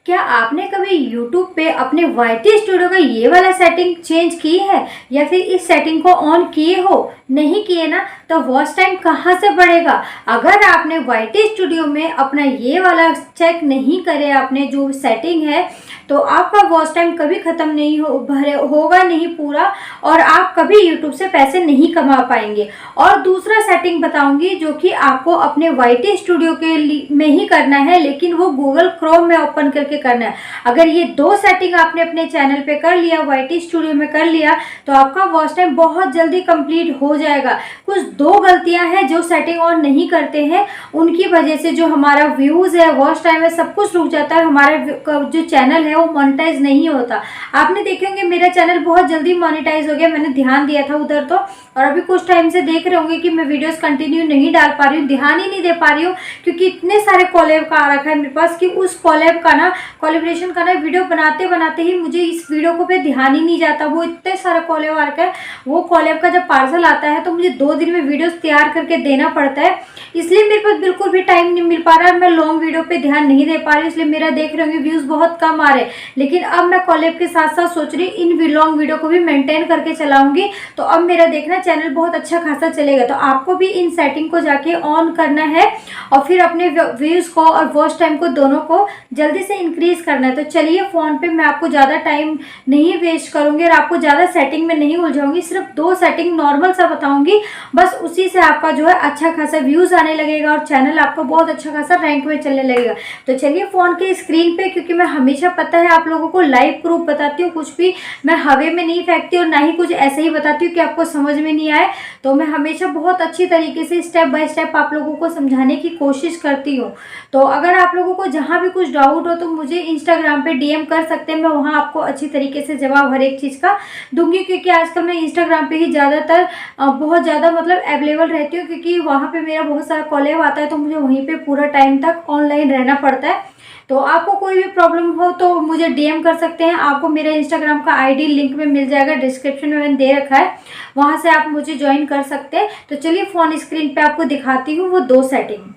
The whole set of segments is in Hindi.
क्या आपने कभी YouTube पे अपने YT स्टूडियो का ये वाला सेटिंग चेंज की है या फिर इस सेटिंग को ऑन किए हो? नहीं किए ना, तो वॉच टाइम कहाँ से बढ़ेगा? अगर आपने YT स्टूडियो में अपना ये वाला चेक नहीं करे, आपने जो सेटिंग है, तो आपका वॉच टाइम कभी ख़त्म नहीं होगा नहीं पूरा, और आप कभी YouTube से पैसे नहीं कमा पाएंगे। और दूसरा सेटिंग बताऊंगी जो कि आपको अपने YT स्टूडियो के में ही करना है, लेकिन वो गूगल क्रोम में ओपन करके करना है। अगर ये दो सेटिंग आपने अपने चैनल पे कर लिया, YT स्टूडियो में कर लिया, तो आपका वॉच टाइम बहुत जल्दी कंप्लीट हो जाएगा। कुछ दो गलतियां हैं, जो सेटिंग ऑन नहीं करते हैं उनकी वजह से जो हमारा व्यूज है, वॉच टाइम है, सब कुछ रुक जाता है। हमारा जो चैनल है वो मोनेटाइज नहीं होता। आपने देखे होंगे मेरा चैनल बहुत जल्दी मोनेटाइज हो गया, मैंने ध्यान दिया था उधर तो। और अभी कुछ टाइम से देख रहे होंगे कि मैं वीडियोस कंटिन्यू नहीं डाल पा रही हूँ, ध्यान ही नहीं दे पा रही हूँ, क्योंकि इतने सारे कॉलेब का आ रखा है मेरे पास कि उस कॉलेब का ना, कोलैबोरेशन का ना, वीडियो बनाते बनाते ही मुझे इस वीडियो को पे ध्यान ही नहीं जाता। वो इतने सारे कॉलेब आ रखा है, वो कॉलेब का जब पार्सल आता है तो मुझे 2 दिन में वीडियोस तैयार करके देना पड़ता है, इसलिए मेरे पास बिल्कुल भी टाइम नहीं मिल पा रहा है। मैं लॉन्ग वीडियो पे ध्यान नहीं दे पा रही, इसलिए मेरा देख रहे होंगे व्यूज बहुत कम आ रहे हैं। लेकिन अब मैं कॉलेब के साथ साथ सोच रही इन लॉन्ग वीडियो को भी मेंटेन करके चलाऊंगी, तो अब मेरा देखना चैनल बहुत अच्छा खासा चलेगा। तो आपको भी इन सेटिंग को जाके ऑन करना है और फिर अपने व्यूज को और वॉच टाइम को दोनों को जल्दी से इंक्रीज करना है। तो चलिए, फोन पे मैं आपको ज़्यादा टाइम नहीं वेस्ट करूंगी और आपको ज़्यादा सेटिंग में नहीं उलझाऊंगी, सिर्फ 2 सेटिंग नॉर्मल सा बताऊंगी, बस उसी से आपका जो है अच्छा खासा व्यूज आने लगेगा और चैनल आपको बहुत अच्छा खासा रैंक में चलने लगेगा। तो चलिए, फोन के स्क्रीन पे, क्योंकि मैं हमेशा, पता है आप लोगों को, लाइव प्रूफ बताती हूँ, कुछ भी मैं हवे में नहीं फेंकती और ना ही कुछ ऐसे ही बताती हूँ कि आपको समझ में नहीं आए। तो मैं हमेशा बहुत अच्छी तरीके से स्टेप बाय स्टेप आप लोगों को समझाने की कोशिश करती हूँ। तो अगर आप लोगों को जहाँ भी कुछ डाउट हो तो मुझे इंस्टाग्राम पे DM कर सकते हैं, मैं वहाँ आपको अच्छी तरीके से जवाब हर एक चीज़ का दूंगी, क्योंकि आजकल मैं इंस्टाग्राम पे ही ज़्यादातर बहुत ज़्यादा मतलब अवेलेबल रहती हूँ, क्योंकि वहाँ पे मेरा बहुत सारा कॉलेब आता है, तो मुझे वहीं पे पूरा टाइम तक ऑनलाइन रहना पड़ता है। तो आपको कोई भी प्रॉब्लम हो तो मुझे DM कर सकते हैं। आपको मेरा इंस्टाग्राम का ID लिंक में मिल जाएगा, डिस्क्रिप्शन में मैंने दे रखा है, वहाँ से आप मुझे ज्वाइन कर सकते हैं। तो चलिए, फ़ोन स्क्रीन पे आपको दिखाती हूँ वो 2 सेटिंग।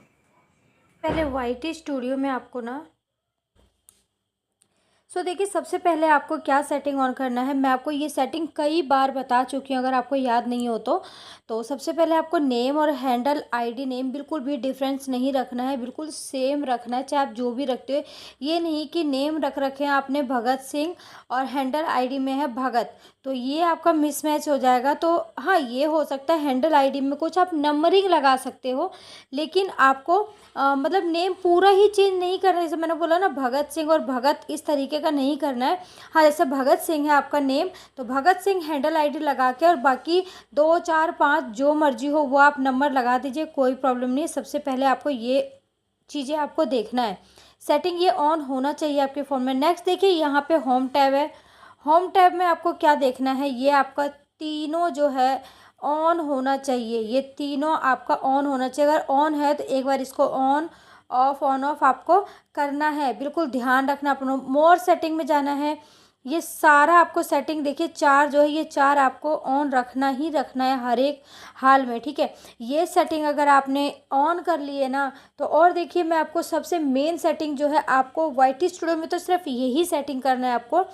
पहले YT स्टूडियो में आपको ना, देखिए, सबसे पहले आपको क्या सेटिंग ऑन करना है, मैं आपको ये सेटिंग कई बार बता चुकी हूँ, अगर आपको याद नहीं हो तो सबसे पहले आपको नेम और हैंडल ID नेम बिल्कुल भी डिफरेंस नहीं रखना है, बिल्कुल सेम रखना है, चाहे आप जो भी रखते हो। ये नहीं कि नेम रख रखे हैं आपने भगत सिंह और हैंडल ID में है भगत, तो ये आपका मिसमैच हो जाएगा। तो हाँ, ये हो सकता है हैंडल ID में कुछ आप नंबरिंग लगा सकते हो, लेकिन आपको मतलब नेम पूरा ही चेंज नहीं करना है। जैसे मैंने बोला ना, भगत सिंह और भगत इस तरीके का नहीं करना है। हाँ, जैसे भगत सिंह है आपका नेम, तो भगत सिंह हैंडल ID लगा के, और बाकी 2 4 5 जो मर्जी हो वो आप नंबर लगा दीजिए, कोई प्रॉब्लम नहीं है। सबसे पहले आपको ये चीज़ें आपको देखना है, सेटिंग ये ऑन होना चाहिए आपके फ़ोन में। नेक्स्ट देखिए, यहाँ पे होम टैब है। होम टैब में आपको क्या देखना है, ये आपका तीनों जो है ऑन होना चाहिए, ये तीनों आपका ऑन होना चाहिए। अगर ऑन है तो एक बार इसको ऑन ऑफ आपको करना है, बिल्कुल ध्यान रखना। अपना मोर सेटिंग में जाना है, ये सारा आपको सेटिंग देखिए 4 जो है, ये 4 आपको ऑन रखना ही रखना है हर एक हाल में, ठीक है। ये सेटिंग अगर आपने ऑन कर लिए ना, तो और देखिए, मैं आपको सबसे मेन सेटिंग जो है, आपको YT स्टूडियो में तो सिर्फ यही सेटिंग करना है आपको,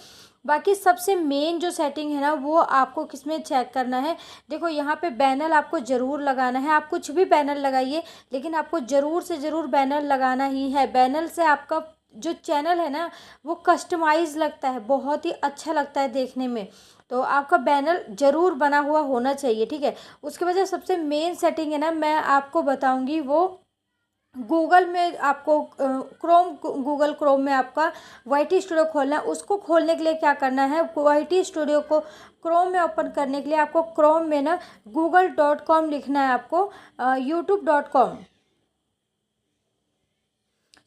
बाकी सबसे मेन जो सेटिंग है ना, वो आपको किसमें चेक करना है। देखो, यहाँ पे बैनर आपको ज़रूर लगाना है, आप कुछ भी बैनर लगाइए, लेकिन आपको ज़रूर से ज़रूर बैनर लगाना ही है। बैनर से आपका जो चैनल है ना, वो कस्टमाइज लगता है, बहुत ही अच्छा लगता है देखने में। तो आपका बैनर ज़रूर बना हुआ होना चाहिए, ठीक है। उसके बाद जो सबसे मेन सेटिंग है ना, मैं आपको बताऊंगी, वो गूगल में आपको गूगल क्रोम में आपका YT स्टूडियो खोलना है। उसको खोलने के लिए क्या करना है, YT स्टूडियो को क्रोम में ओपन करने के लिए आपको क्रोम में ना google.com लिखना है, आपको youtube.com।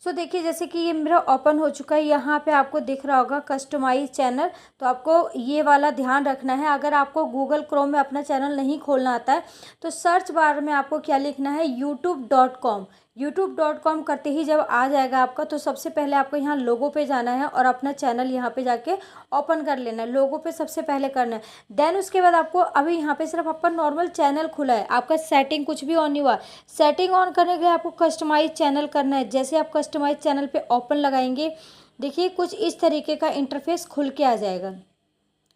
देखिए, जैसे कि ये मेरा ओपन हो चुका है, यहाँ पे आपको दिख रहा होगा कस्टमाइज चैनल, तो आपको ये वाला ध्यान रखना है। अगर आपको गूगल क्रोम में अपना चैनल नहीं खोलना आता है, तो सर्च बार में आपको क्या लिखना है, youtube.com। youtube.com करते ही जब आ जाएगा आपका, तो सबसे पहले आपको यहाँ लोगो पे जाना है और अपना चैनल यहाँ पे जाके ओपन कर लेना है। लोगो पे सबसे पहले करना है, देन उसके बाद आपको, अभी यहाँ पे सिर्फ आपका नॉर्मल चैनल खुला है, आपका सेटिंग कुछ भी ऑन नहीं हुआ। सेटिंग ऑन करने के लिए आपको कस्टमाइज चैनल करना है। जैसे आप कस्टमाइज चैनल पे ओपन लगाएंगे, देखिए कुछ इस तरीके का इंटरफेस खुल के आ जाएगा।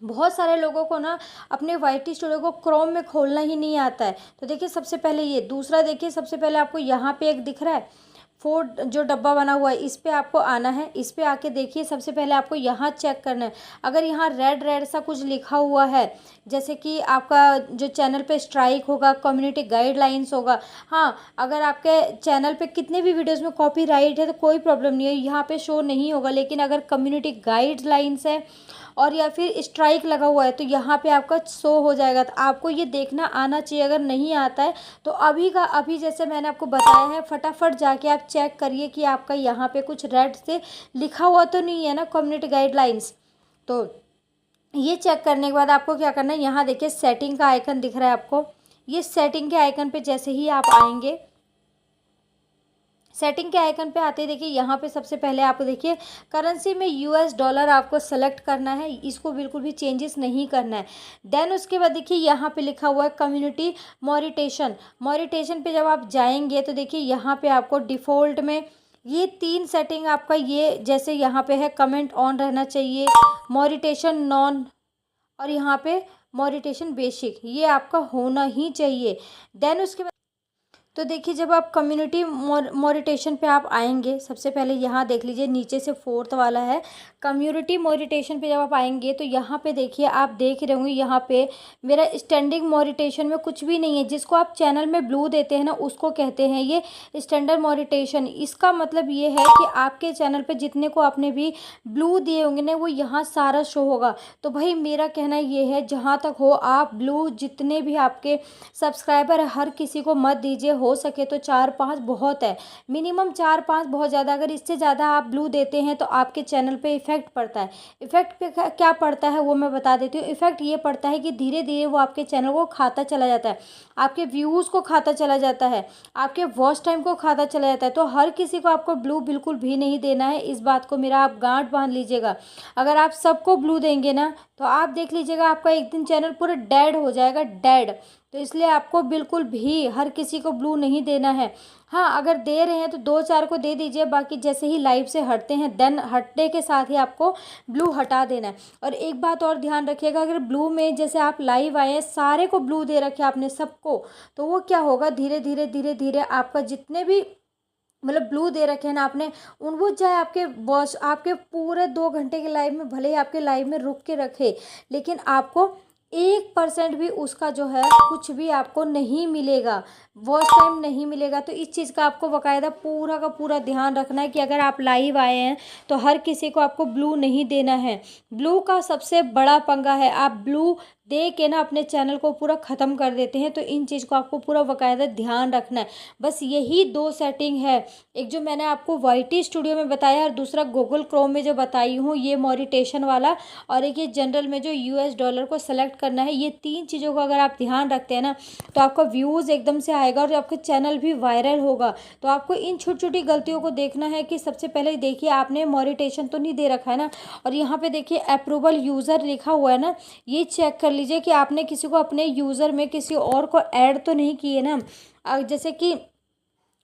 बहुत सारे लोगों को ना अपने वाईटी स्टूडियो को क्रोम में खोलना ही नहीं आता है। तो देखिए सबसे पहले ये, दूसरा देखिए सबसे पहले आपको यहाँ पे एक दिख रहा है फोर जो डब्बा बना हुआ है, इस पे आपको आना है। इस पे आके देखिए सबसे पहले आपको यहाँ चेक करना है। अगर यहाँ रेड रेड सा कुछ लिखा हुआ है, जैसे कि आपका जो चैनल पे स्ट्राइक होगा, कम्युनिटी गाइडलाइंस होगा। हाँ, अगर आपके चैनल पे कितने भी वीडियोस में कॉपीराइट है तो कोई प्रॉब्लम नहीं है, यहाँ पे शो नहीं होगा। लेकिन अगर कम्युनिटी गाइडलाइंस है और या फिर स्ट्राइक लगा हुआ है तो यहाँ पे आपका शो हो जाएगा। तो आपको ये देखना आना चाहिए। अगर नहीं आता है तो अभी का अभी, जैसे मैंने आपको बताया है, फटाफट जाके आप चेक करिए कि आपका यहाँ पे कुछ रेड से लिखा हुआ तो नहीं है ना कम्युनिटी गाइडलाइंस। तो ये चेक करने के बाद आपको क्या करना है, यहाँ देखिए सेटिंग का आइकन दिख रहा है आपको। ये सेटिंग के आइकन पे जैसे ही आप आएंगे, सेटिंग के आइकन पे आते ही देखिए यहाँ पे सबसे पहले आपको देखिए करेंसी में US डॉलर आपको सेलेक्ट करना है। इसको बिल्कुल भी चेंजेस नहीं करना है। देन उसके बाद देखिए यहाँ पे लिखा हुआ है कम्युनिटी मॉनिटाइजेशन। मॉनिटाइजेशन पे जब आप जाएंगे तो देखिए यहाँ पे आपको डिफ़ॉल्ट में ये 3 सेटिंग आपका, ये जैसे यहाँ पे है कमेंट ऑन रहना चाहिए, मॉनिटाइजेशन नॉन, और यहाँ पे मॉनिटाइजेशन बेसिक, ये आपका होना ही चाहिए। देन उसके बाद तो देखिए जब आप कम्युनिटी मॉनिटाइजेशन पे आप आएंगे, सबसे पहले यहाँ देख लीजिए नीचे से फोर्थ वाला है कम्युनिटी मॉनिटाइजेशन पे। जब आप आएंगे तो यहाँ पे देखिए, आप देख रहे होंगे यहाँ पे मेरा स्टैंडिंग मॉनिटाइजेशन में कुछ भी नहीं है। जिसको आप चैनल में ब्लू देते हैं ना, उसको कहते हैं ये स्टैंडर्ड मॉनिटाइजेशन। इसका मतलब ये है कि आपके चैनल पे जितने को आपने भी ब्लू दिए होंगे ना, वो यहाँ सारा शो होगा। तो भाई मेरा कहना ये है, जहाँ तक हो आप ब्लू जितने भी आपके सब्सक्राइबर है हर किसी को मत दीजिए। हो सके तो 4-5 बहुत है, मिनिमम 4-5 बहुत ज़्यादा। अगर इससे ज़्यादा आप ब्लू देते हैं तो आपके चैनल पे इफेक्ट पड़ता है। इफेक्ट पे क्या पड़ता है वो मैं बता देती हूँ। इफेक्ट ये पड़ता है कि धीरे धीरे वो आपके चैनल को खाता चला जाता है, आपके व्यूज़ को खाता चला जाता है, आपके वॉच टाइम को खाता चला जाता है। तो हर किसी को आपको ब्लू बिल्कुल भी नहीं देना है। इस बात को मेरा आप गांठ बांध लीजिएगा। अगर आप सबको ब्लू देंगे ना तो आप देख लीजिएगा आपका एक दिन चैनल पूरा डेड हो जाएगा, डेड। तो इसलिए आपको बिल्कुल भी हर किसी को ब्लू नहीं देना है। हाँ, अगर दे रहे हैं तो 2-4 को दे दीजिए, बाकी जैसे ही लाइव से हटते हैं देन हटने के साथ ही आपको ब्लू हटा देना है। और एक बात और ध्यान रखिएगा, अगर ब्लू में जैसे आप लाइव आए हैं सारे को ब्लू दे रखे आपने सबको, तो वो क्या होगा, धीरे धीरे धीरे धीरे आपका जितने भी मतलब ब्लू दे रखे हैं ना आपने, उन वो चाहे आपके वॉच आपके पूरे 2 घंटे के लाइव में भले ही आपके लाइव में रुक के रखे, लेकिन आपको 1% भी उसका जो है कुछ भी आपको नहीं मिलेगा, वॉच टाइम नहीं मिलेगा। तो इस चीज़ का आपको बाकायदा पूरा का पूरा ध्यान रखना है कि अगर आप लाइव आए हैं तो हर किसी को आपको ब्लू नहीं देना है। ब्लू का सबसे बड़ा पंगा है, आप ब्लू दे के ना अपने चैनल को पूरा ख़त्म कर देते हैं। तो इन चीज़ को आपको पूरा बाकायदा ध्यान रखना है। बस यही 2 सेटिंग है, एक जो मैंने आपको वाईटी स्टूडियो में बताया और दूसरा गूगल क्रोम में जो बताई हूँ ये मॉनिटाइजेशन वाला, और एक ये जनरल में जो US डॉलर को सेलेक्ट करना है। ये 3 चीज़ों को अगर आप ध्यान रखते हैं ना तो आपका व्यूज़ एकदम से आएगा और आपका चैनल भी वायरल होगा। तो आपको इन छोटी छोटी गलतियों को देखना है कि सबसे पहले देखिए आपने मॉनिटाइजेशन तो नहीं दे रखा है ना, और यहाँ पे देखिए अप्रूवल यूज़र लिखा हुआ है ना, ये चेक कर लीजिए कि आपने किसी को अपने यूज़र में किसी और को ऐड तो नहीं किए ना। जैसे कि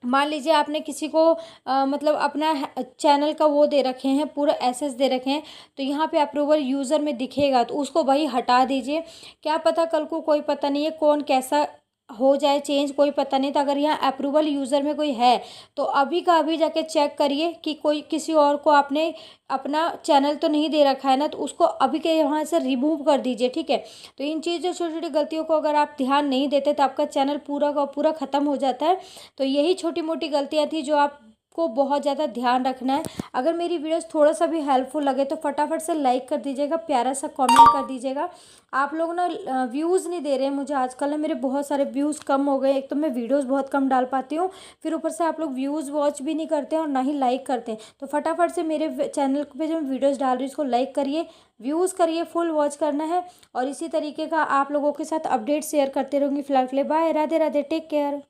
मान लीजिए आपने किसी को मतलब अपना चैनल का वो दे रखे हैं, पूरा एसेस दे रखे हैं, तो यहाँ पे अप्रूवल यूज़र में दिखेगा तो उसको भाई हटा दीजिए। क्या पता कल को, कोई पता नहीं है कौन कैसा हो जाए चेंज, कोई पता नहीं। तो अगर यहाँ अप्रूवल यूज़र में कोई है तो अभी का अभी जाके चेक करिए कि कोई किसी और को आपने अपना चैनल तो नहीं दे रखा है ना, तो उसको अभी के यहाँ से रिमूव कर दीजिए, ठीक है। तो इन चीज़ों छोटी छोटी गलतियों को अगर आप ध्यान नहीं देते तो आपका चैनल पूरा का पूरा ख़त्म हो जाता है। तो यही छोटी मोटी गलतियाँ थी जो आपको बहुत ज़्यादा ध्यान रखना है। अगर मेरी वीडियोस थोड़ा सा भी हेल्पफुल लगे तो फटाफट से लाइक कर दीजिएगा, प्यारा सा कमेंट कर दीजिएगा। आप लोग ना व्यूज़ नहीं दे रहे हैं मुझे आजकल ना, मेरे बहुत सारे व्यूज़ कम हो गए। एक तो मैं वीडियोस बहुत कम डाल पाती हूँ, फिर ऊपर से आप लोग व्यूज़ वॉच भी नहीं करते हैं और ना ही लाइक करते हैं। तो फटाफट से मेरे चैनल पे जो वीडियोस डाल रही हूँ उसको लाइक करिए, व्यूज़ करिए, फुल वॉच करना है। और इसी तरीके का आप लोगों के साथ अपडेट शेयर करते रहूँगी। फिलहाल के लिए bye, Radhe Radhe, take care.